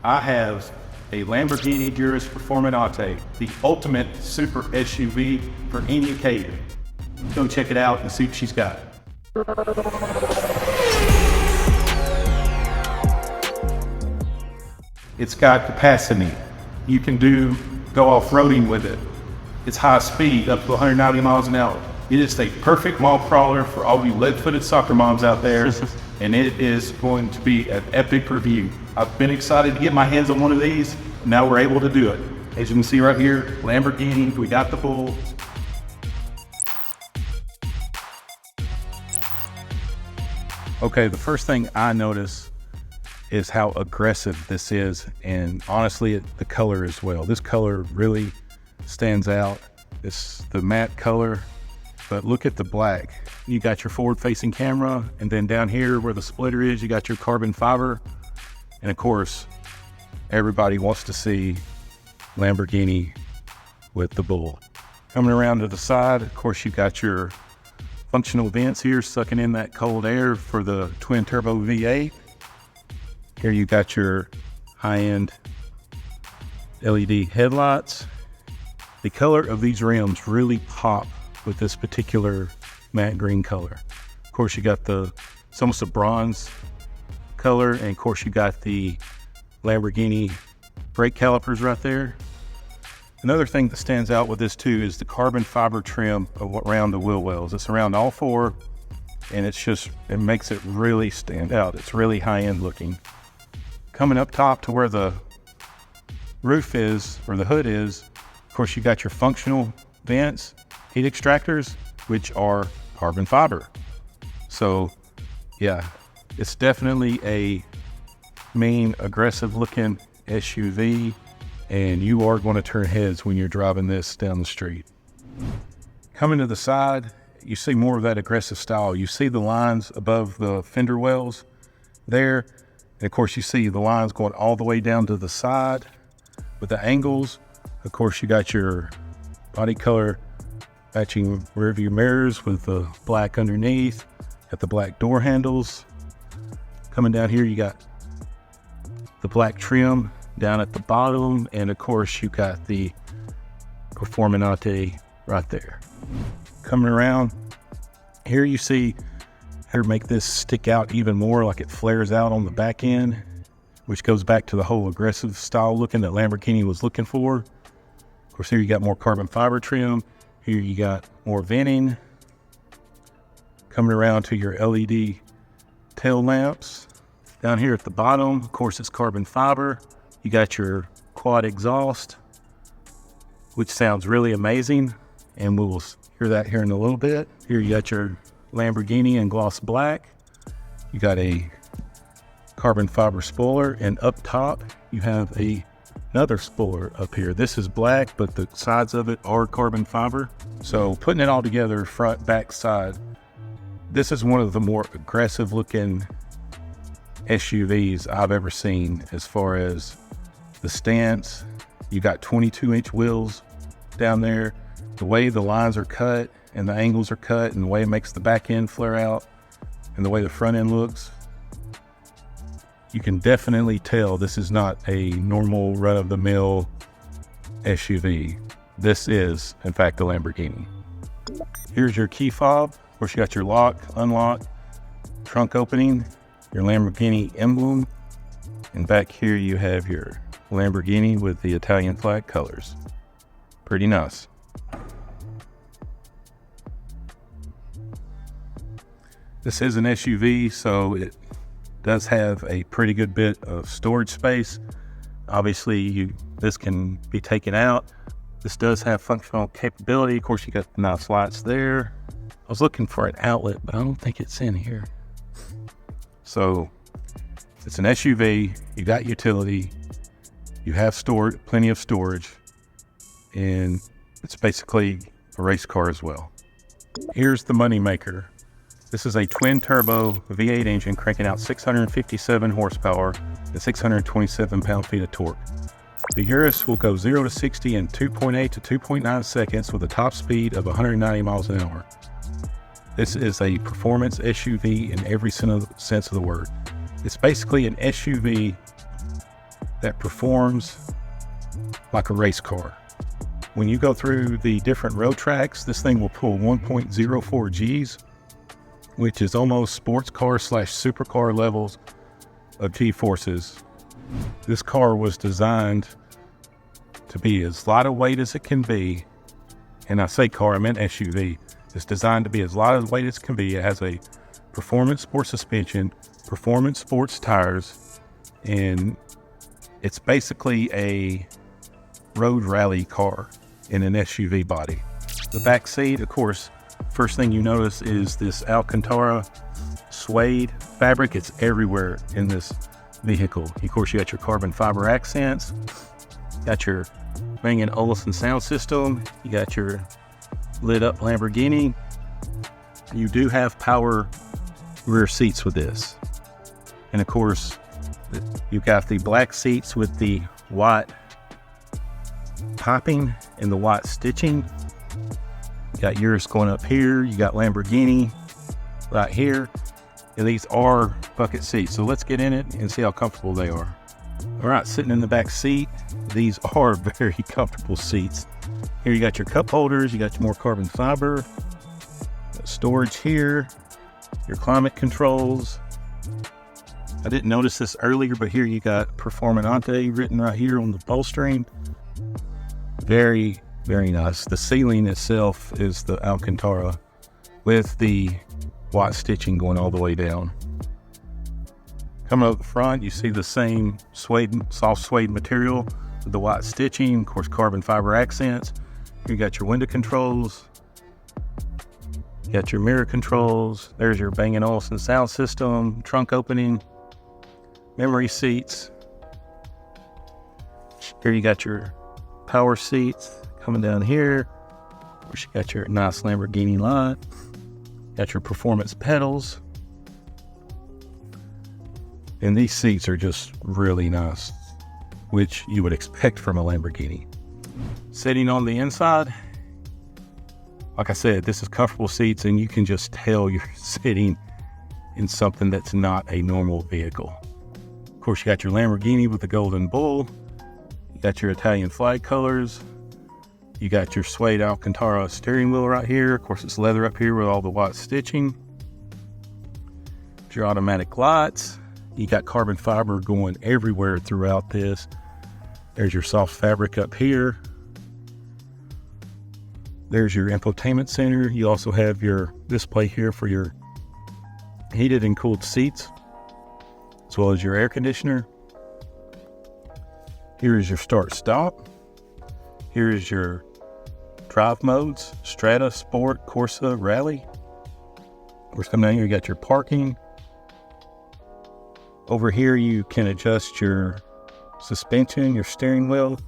I have a Lamborghini Urus Performante, the ultimate super SUV for any occasion. Go check it out and see what she's got. It's got capacity. You can go off-roading with it. It's high speed, up to 190 miles an hour. It is a perfect mall crawler for all you lead-footed soccer moms out there, and it is going to be an epic review. I've been excited to get my hands on one of these, and now we're able to do it. As you can see right here, Lamborghini, we got the bull. Okay, the first thing I notice is how aggressive this is, and honestly, the color as well. This color really stands out. It's the matte color, but look at the black. You got your forward-facing camera, and then down here where the splitter is, you got your carbon fiber. And of course, everybody wants to see Lamborghini with the bull. Coming around to the side, of course, you got your functional vents here, sucking in that cold air for the twin turbo V8. Here you got your high-end LED headlights. The color of these rims really pop with this particular matte green color. Of course, you got it's almost a bronze color, and of course you got the Lamborghini brake calipers right there. Another thing that stands out with this too is the carbon fiber trim around the wheel wells. It's around all four, and it makes it really stand out. It's really high-end looking. Coming up top to where the roof is, or the hood is, of course you got your functional vents, heat extractors, which are carbon fiber. So yeah, it's definitely a mean, aggressive looking SUV, and you are going to turn heads when you're driving this down the street. Coming to the side, you see more of that aggressive style. You see the lines above the fender wells there, and of course you see the lines going all the way down to the side with the angles. Of course, you got your body color matching rear view mirrors with the black underneath, got the black door handles. Coming down here, you got the black trim down at the bottom, and of course you got the Performante right there. Coming around here, you see how to make this stick out even more, like it flares out on the back end, which goes back to the whole aggressive style looking that Lamborghini was looking for. Of course, here you got more carbon fiber trim. Here you got more venting. Coming around to your LED tail lamps. Down here at the bottom, of course, it's carbon fiber. You got your quad exhaust, which sounds really amazing, and we will hear that here in a little bit. Here you got your Lamborghini in gloss black. You got a carbon fiber spoiler, and up top you have another spoiler up here. This is black, but the sides of it are carbon fiber. So putting it all together, front, back, side, this is one of the more aggressive looking SUVs I've ever seen as far as the stance. You got 22-inch wheels down there. The way the lines are cut and the angles are cut, and the way it makes the back end flare out, and the way the front end looks, you can definitely tell this is not a normal run-of-the-mill SUV. This is, in fact, a Lamborghini. Here's your key fob. Of course, you got your lock, unlock, trunk opening, your Lamborghini emblem, and back here you have your Lamborghini with the Italian flag colors. Pretty nice. This is an SUV, so it does have a pretty good bit of storage space. Obviously, this can be taken out. This does have functional capability. Of course, you got the nice lights there. I was looking for an outlet, but I don't think it's in here. So it's an SUV, you got utility, you have plenty of storage, and it's basically a race car as well. Here's the money maker. This is a twin turbo V8 engine cranking out 657 horsepower and 627 pound-feet of torque. The Urus will go 0 to 60 in 2.8 to 2.9 seconds with a top speed of 190 miles an hour. This is a performance SUV in every sense of the word. It's basically an SUV that performs like a race car. When you go through the different road tracks, this thing will pull 1.04 Gs, which is almost sports car / supercar levels of G-forces. This car was designed to be as light a weight as it can be. And I say car, I meant SUV. It's designed to be as light a weight as it can be. It has a performance sport suspension, performance sports tires, and it's basically a road rally car in an SUV body. The back seat, of course, first thing you notice is this Alcantara suede fabric. It's everywhere in this vehicle. Of course, you got your carbon fiber accents, got your Bang & Olufsen sound system, you got your lit up Lamborghini. You do have power rear seats with this. And of course, you've got the black seats with the white piping and the white stitching. You got Urus going up here, you got Lamborghini right here, and these are bucket seats. So let's get in it and see how comfortable they are. All right, sitting in the back seat, these are very comfortable seats. Here you got your cup holders, you got your more carbon fiber, storage here, your climate controls. I didn't notice this earlier, but here you got Performante written right here on the bolstering. Very, very nice. The ceiling itself is the Alcantara with the white stitching going all the way down. Coming up the front, you see the same suede, soft suede material with the white stitching, of course, carbon fiber accents. You got your window controls, you got your mirror controls. There's your Bang & Olufsen sound system, trunk opening, memory seats. Here you got your power seats coming down here. Of course, you got your nice Lamborghini light. Got your performance pedals. And these seats are just really nice, which you would expect from a Lamborghini. Sitting on the inside, like I said, this is comfortable seats, and you can just tell you're sitting in something that's not a normal vehicle. Of course, you got your Lamborghini with the golden bull. You got your Italian flag colors. You got your suede Alcantara steering wheel right here. Of course, it's leather up here with all the white stitching. Your automatic lights. You got carbon fiber going everywhere throughout this. There's your soft fabric up here. There's your infotainment center. You also have your display here for your heated and cooled seats, as well as your air conditioner. Here is your start stop. Here is your drive modes: Strata, Sport, Corsa, Rally. We're coming down here, you got your parking. Over here, you can adjust your suspension, your steering wheel,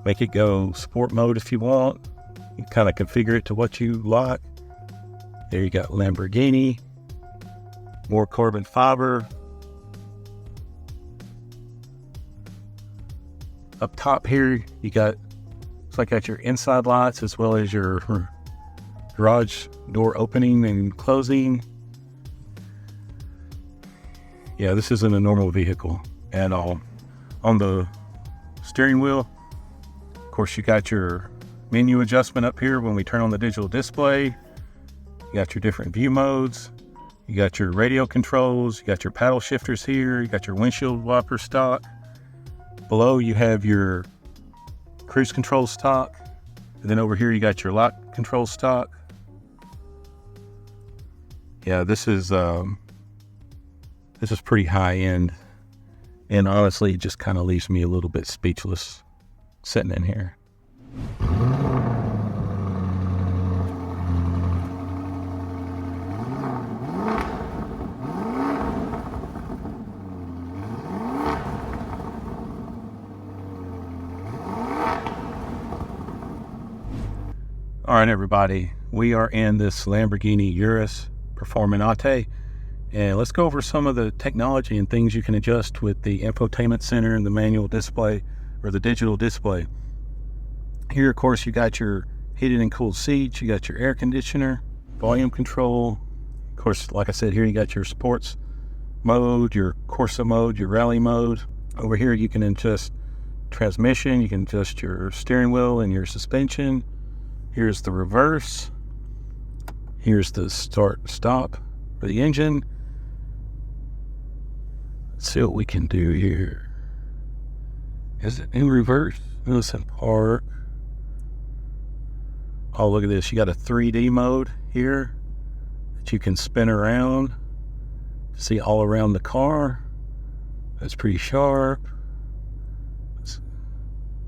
make it go sport mode if you want. You kind of configure it to what you like. There you got Lamborghini, more carbon fiber. Up top here, you got, looks like got your inside lights as well as your garage door opening and closing. Yeah, this isn't a normal vehicle at all. On the steering wheel, of course, you got your menu adjustment up here when we turn on the digital display. You got your different view modes. You got your radio controls. You got your paddle shifters here. You got your windshield wiper stock. Below, you have your cruise control stock. And then over here, you got your lock control stock. Yeah, this is pretty high end, and honestly, it just kind of leaves me a little bit speechless sitting in here. All right, everybody, we are in this Lamborghini Urus Performante. And let's go over some of the technology and things you can adjust with the infotainment center and the manual display or the digital display. Here, of course, you got your heated and cooled seats. You got your air conditioner, volume control. Of course, like I said, here you got your sports mode, your Corsa mode, your rally mode. Over here, you can adjust transmission, you can adjust your steering wheel and your suspension. Here's the reverse. Here's the start, stop for the engine. Let's see what we can do here. Is it in reverse? Listen, park. Oh, look at this. You got a 3D mode here that you can spin around to see all around the car. That's pretty sharp. Of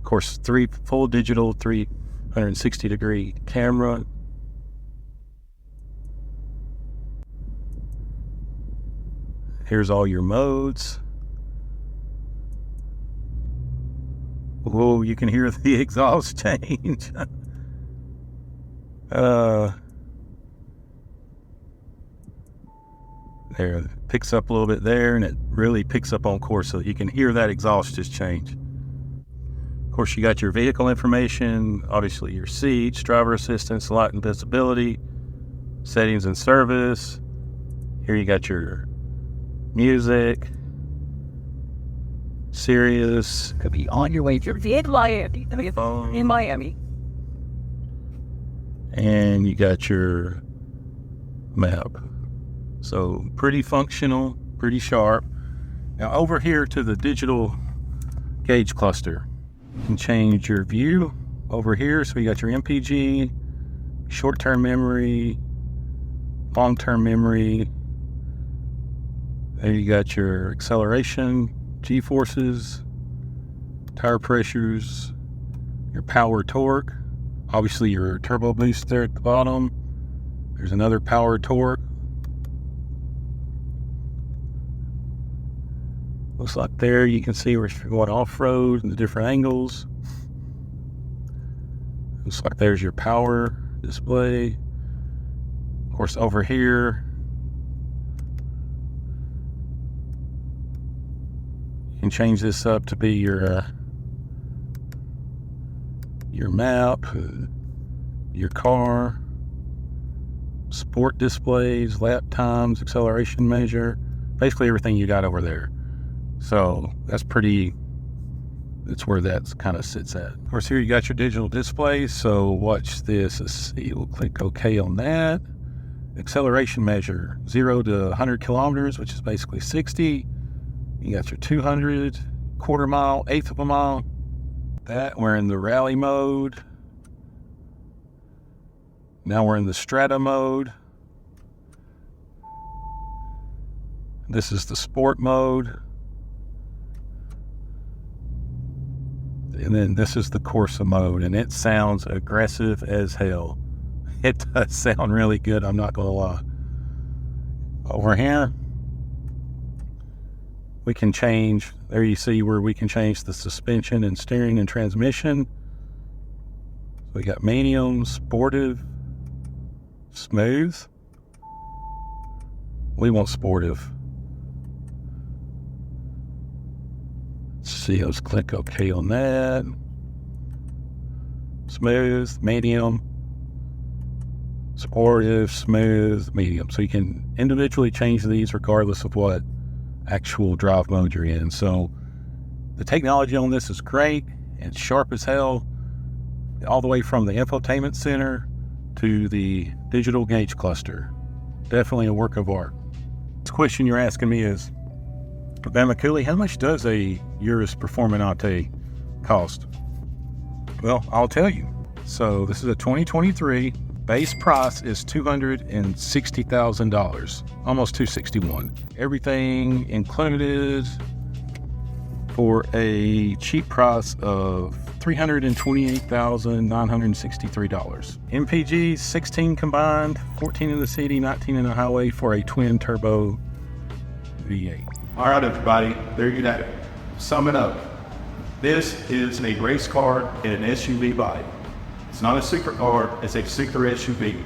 course, full digital 360-degree camera. Here's all your modes. Whoa, you can hear the exhaust change. There, it picks up a little bit there, and it really picks up on course, so you can hear that exhaust just change. Of course, you got your vehicle information, obviously your seats, driver assistance, light and visibility, settings and service. Here you got your music, Sirius. Could be on your way to in Miami. And you got your map. So pretty functional, pretty sharp. Now over here to the digital gauge cluster, you can change your view over here. So you got your MPG, short-term memory, long-term memory. There you got your acceleration, G-forces, tire pressures, your power torque, obviously your turbo boost there at the bottom. There's another power torque. Looks like there you can see where you're going off-road and the different angles. Looks like there's your power display. Of course, over here, you can change this up to be your map, your car, sport displays, lap times, acceleration measure, basically everything you got over there. So that's where that kind of sits at. Of course, here you got your digital display. So watch this. Let's see. We'll click OK on that. Acceleration measure 0 to 100 kilometers, which is basically 60. You got your 200, quarter mile, eighth of a mile. That we're in the rally mode. Now we're in the strata mode. This is the sport mode. And then this is the Corsa mode, and it sounds aggressive as hell. It does sound really good, I'm not gonna lie. Over here, we can change, there you see where we can change the suspension and steering and transmission. We got medium, sportive, smooth. We want sportive. Let's see, let's click OK on that. Smooth, medium, sportive, smooth, medium. So you can individually change these regardless of what actual drive mode you're in. So the technology on this is great and sharp as hell, all the way from the infotainment center to the digital gauge cluster. Definitely a work of art. This question you're asking me is, BamaCooley, how much does a Urus Performante cost? Well, I'll tell you. So this is a 2023. Base price is $260,000, almost $261,000. Everything included for a cheap price of $328,963. MPG 16 combined, 14 in the city, 19 in the highway for a twin turbo V8. All right, everybody, there you have it. Sum it up. This is a race car in an SUV body. It's not a supercar, it's a super SUV.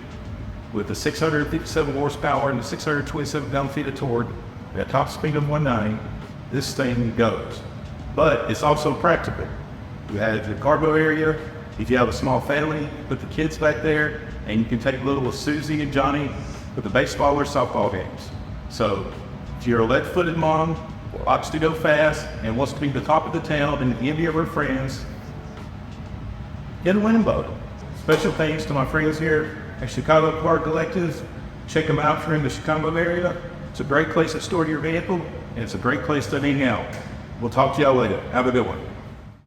With the 657 horsepower and the 627 pound-feet of torque, at a top speed of 190, this thing goes. But it's also practical. You have the cargo area. If you have a small family, put the kids back there, and you can take little Susie and Johnny for the baseball or softball games. So if you're a lead-footed mom or likes to go fast, and wants to be the top of the town and the envy of her friends, get a Lambo. Special thanks to my friends here at Chicago Car Collectives. Check them out if you're in the Chicago area. It's a great place to store your vehicle, and it's a great place to hang out. We'll talk to y'all later. Have a good one.